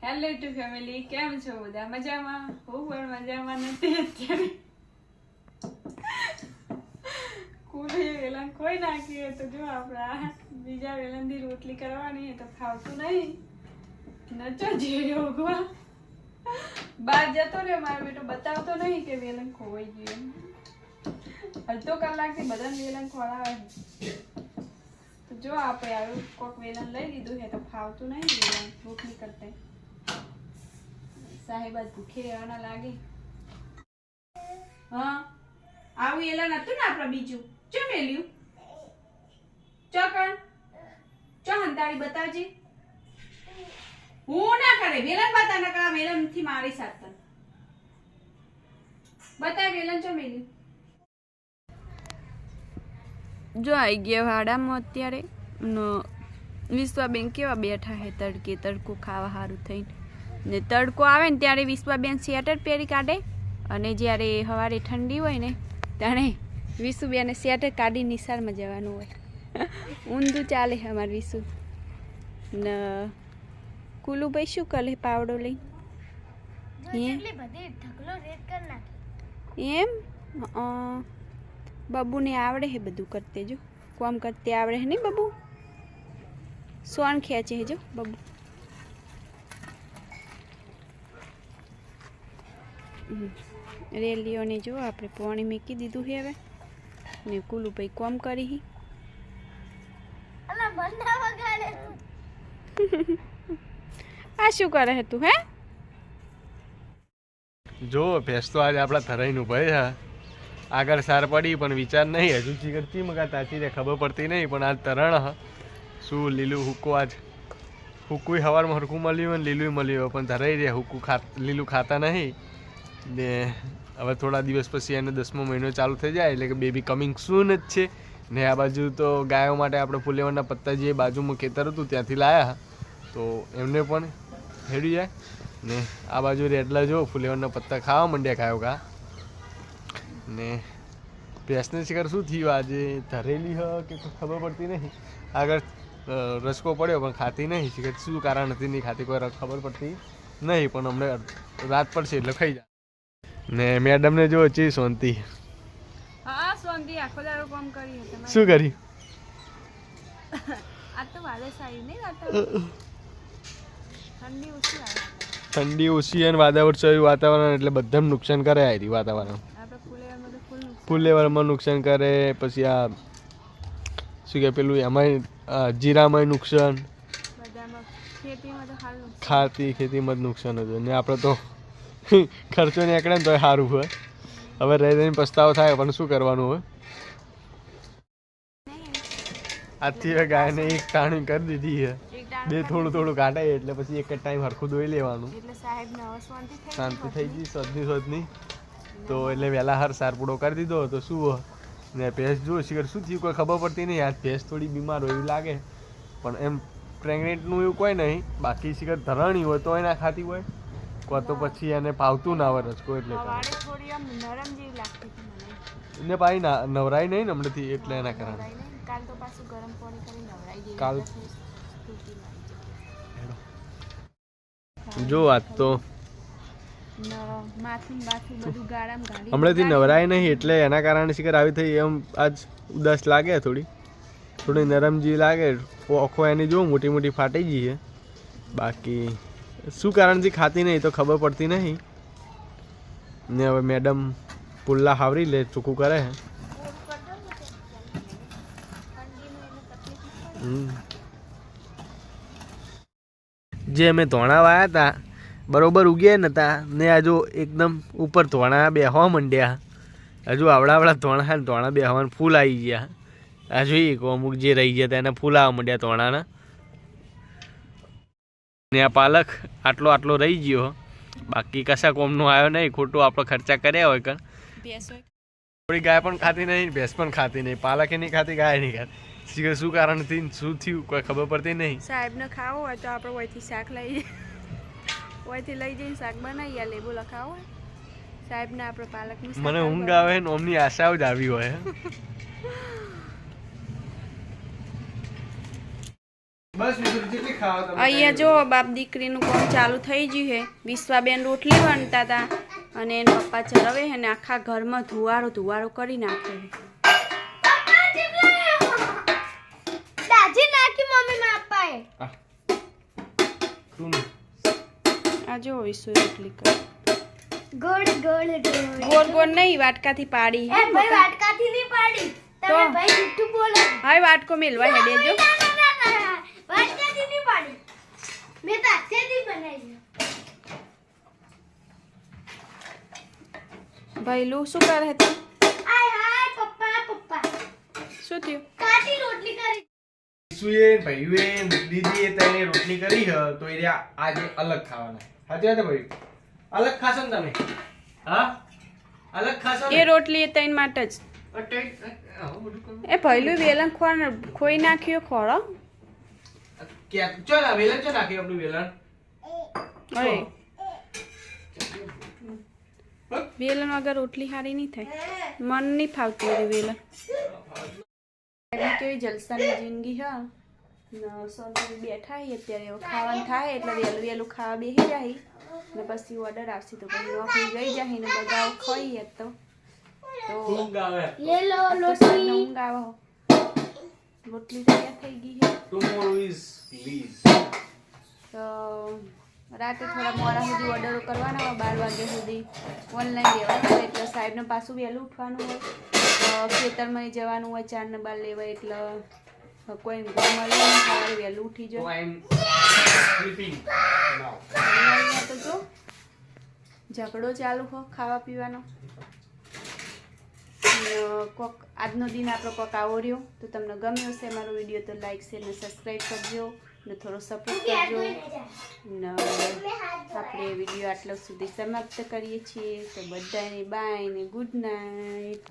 Hello two family, કેમ છો બધા? મજામાં? હું પણ મજામાં નથી અત્યારે. કુલી વેલણ કોઈ નાખીએ તો જો આપણા બીજા વેલણથી રોટલી કરવાની તો ખાવતું નહીં. નચો જેડ્યો ઉગવા બહાર જતો રે મારો બેટો બતાવતો નહીં કે વેલણ ખોવાઈ ગયું. અડધો કલાકથી બધાને વેલણ ખોળાવે તો જો આપણે આવ્યું કોક વેલણ લઈ લીધું છે તો ખાવતું નહીં વેલણ રોટલી કરતા. સાહેબ આજ ભૂખી રહેવાના લાગે. હા આવું વેલણ હતું ને આપડે બીજું ચો મેલ્યું ચોકણ ચો હંતાળી બતાવજે. હું ના કરે વેલણ બતા ના કા વેલણ થી મારી સાથે બતાય વેલણ ચો મેલ્યું. જો આવી ગયા વાડામાં અત્યારે વિશ્વાબેન કેવા બેઠા હે તડકે તડકો ખાવા સારું થઈને. ને તડકો આવે ને ત્યારે વિશ્વાબેન સ્વેટર પહેરી કાઢે અને જ્યારે સવારે ઠંડી હોય ને ત્યારે વિશુબેને સ્વેટર કાઢી નિશાળમાં જવાનું હોય. ઊંધું ચાલે અમારે વિશુ ને કુલુભાઈ શું કરે પાવડો લઈ એમ બબુને આવડે હે બધું કરતે જો કોમ કરતે આવડે હે નહીં બબુ સોન ખેંચે હે જો બબુ. રેલીઓને જો આપણે પાણી મૂકી દીધું છે હવે ને કુલુભાઈ કોમ કરી. આ શું કરે છે તું? હે જો ભેંસ તો આજે આપણા થરાઈનું ભાઈ હા આગળ સાર પડી પણ વિચાર નહીં હજુ ચીકરતી મગા તાચી રે ખબર પડતી નહીં પણ આજ તરણ શું લીલું હુક્કો આજ હુક્કું સવારમાં હરખું મળ્યું અને લીલું મળ્યું પણ ધરાઈ રે હુક્કું લીલું ખાતા નહીં ને હવે થોડા દિવસ પછી એને 10મો મહિનો ચાલુ થઈ જાય એટલે કે બેબી કમિંગ સૂન જ છે. ને આ બાજુ તો ગાયો માટે આપણે ફુલેવરના પત્તા જે બાજુમાં ખેતર હતું ત્યાંથી લાવ્યા તો એમને પણ હેડી જાય ને આ બાજુ રેડલા જો ફુલેવરના પત્તા ખાવા માંડ્યા ખાયો કા ને ભેંસને શિકાર શું થયું આજે ધરેલી હ કે ખબર પડતી નહીં. આગળ રસકો પડ્યો પણ ખાતી નહીં શિકાર શું કારણ હતી નહીં ખાતી કોઈ ખબર પડતી નહીં પણ અમને રાત પડશે એટલે ખાઈ જાય. ને મેડમને જો ચી શાંતિ. હા શાંતિ આખો દાડો કામ કરી તમે શું કરી આ તો વાદળ આવી નહીં આ તો ઠંડી ઓછી આવે ઠંડી ઓછી અને વાતાવરણ વાતાવરણ એટલે બધાને નુકસાન કરે આ રહી વાતાવરણ. આપણે ફૂલેવરમાં તો ફૂલ લેવલમાં નુકસાન કરે પછી આ શું કે પેલું એમાંય જીરામાંય નુકસાન બધામાં ખેતીમાં તો હાલ ખેતીમાં જ નુકસાન હતું ને આપણે તો ખર્ચો નીકળે ને તો સારું હોય. હવે રહી રહીને પસ્તાવો થાય પણ શું કરવાનું હોય. આજથી હવે ગાયને એક ટાણી કરી દીધી છે બે થોડું થોડું કાઢે એટલે પછી એક જ ટાઈમ હરખું ધોઈ લેવાનું શાંતિ થઈ ગઈ સદની સદની તો એટલે વહેલા હર સારપુડો કરી દીધો તો શું ને ભેંસ જો શિખર શું થયું કોઈ ખબર પડતી નહીં. આજ ભેંસ થોડી બીમાર હોય એવું લાગે પણ એમ પ્રેગ્નેન્ટનું એવું કોઈ નહીં બાકી શિખર ધરાણી હોય તો એના ખાતી હોય કોઈ તો પછી એને પાવતું ના આવે રસકો એટલે ને પાછી નવરાય નહીં ને હમણાંથી એટલે એના કારણે કાલ જો આજ તો હમણાંથી નવરાય નહીં એટલે એના કારણે શિખર આવી થઈ એમ આજ ઉદાસ લાગે થોડી નરમજી લાગે આંખો એની જો મોટી મોટી ફાટી ગઈ છે બાકી શું કારણથી ખાતી નહીં તો ખબર પડતી નહીં. ને હવે મેડમ પુલ્લા હાવરી લે ચોખ્ખું કરે છે. જે અમે ધોણા વાયા હતા બરોબર ઉગ્યા નતા ને આ જો એકદમ ઉપર ધોણા બેહવા માંડ્યા હજુ આવડા ધોણા બેહવાના ફૂલ આવી ગયા. આ જોઈએ અમુક જે રહી ગયા હતા એના ફૂલ આવવા માંડ્યા ધોણાના. ને આ પાલક આટલો રહી ગયો બાકી કશા કોમનો આવ્યો નહીં ખોટું આપણે ખર્ચા કર્યા હોય કણ. થોડી ગાય પણ ખાતી નહીં ભેંસ પણ ખાતી નહીં પાલક નહીં ખાતી ગાય નહીં ખાતી શું કારણથી શું થયું કોઈ ખબર પડતી નહીં. સાહેબને ખાવું હોય તો આપણે ઓયથી શાક લઈ જઈને શાક બનાવી લે બોલો ખાવું હોય સાહેબને આપણે પાલકનું મને ઊંઘ આવે ને ઓમની આશાઓ જ આવી હોય. બસ બસ બીજું જેટલી ખાવા તમે અહીંયા જો બાપ દીકરીનું કામ ચાલુ થઈ ગયું છે. વિશ્વાબેન રોટલી વણતા હતા અને એના પપ્પા ચરવે છે ને આખા ઘરમાં ધુવારો કરી નાખે છે. દાજી નાખી મમ્મી માં અપાએ તું આ જો વિશ્વ રોટલી કરે. ગોળ ગોળ ગોળ ગોળ ગોળ નહીં, વાટકાથી પાડી. એ ભાઈ વાટકાથી નહીં પાડી તમે તો? ભાઈ જુઠ્ઠું બોલો હવે વાટકો મેલવા હેડે જો. ના. વાટકાથી નહીં પાડી મેં તો હાથેથી બનાવી ભઈલું શું કરે તું? આય હાય પપ્પા શું થયું? કાચી રોટલી કરી સુએ ભાઈઓએ દીદીએ તને રોટલી કરી હ તો એ રહ્યા આજે અલગ ખાવાના. સાચી વાત ભાઈ? અલગ ખાશો ને તમે? હા અલગ ખાશો એ રોટલી એ તૈન માટે જ. એ ભઈલું વેલણ ખોઈ નાખ્યો ખોળો. ચાલ વેલણ ચો નાખી આપણું વેલણ. અરે વેલણ વગર રોટલી સારી નહીં થાય. મન નહીં ફાવતું એ વેલણ. એવી કેવી જલસાની જિંદગી હ. સોનભાઈ બેઠા હી અત્યારે હવે ખાવાનું થાય એટલે વહેલું ખાવા બેસી જાય ને પછી ઓર્ડર આવશે તો પછી નોકરી ગઈ જાય ને બધા ખાઈએ તો ઊંઘ આવે. લે લો તો સાંજનો ઊંઘ આવે હો. રોટલી તૈયાર થઈ ગઈ છે Tomorrow is release. તો રાતે થોડા મોડા સુધી ઓર્ડરો કરવાના હોય 12 વાગ્યા સુધી ઓનલાઈન લેવાના હોય એટલે સાહેબને પાછું વહેલું ઉઠવાનું હોય ખેતરમાં જવાનું હોય 4 ને 12 લેવા એટલે કોઈ મળે નહીં સવારે વહેલું ઉઠી So જાય. I am sleeping now. અહીંયા તો જો ઝઘડો ચાલુ હો ખાવા પીવાનો. કોક આજનો દિન આપણો કોક આવો રહ્યો તો તમને ગમ્યો હશે મારો વિડીયો તો લાઈક શેર ને સબસ્ક્રાઈબ કરજો ને થોડો સપોર્ટ કરજો ને આપણે વિડીયો આટલા સુધી સમાપ્ત કરીએ છીએ તો બધાને બાય ને ગુડ નાઇટ.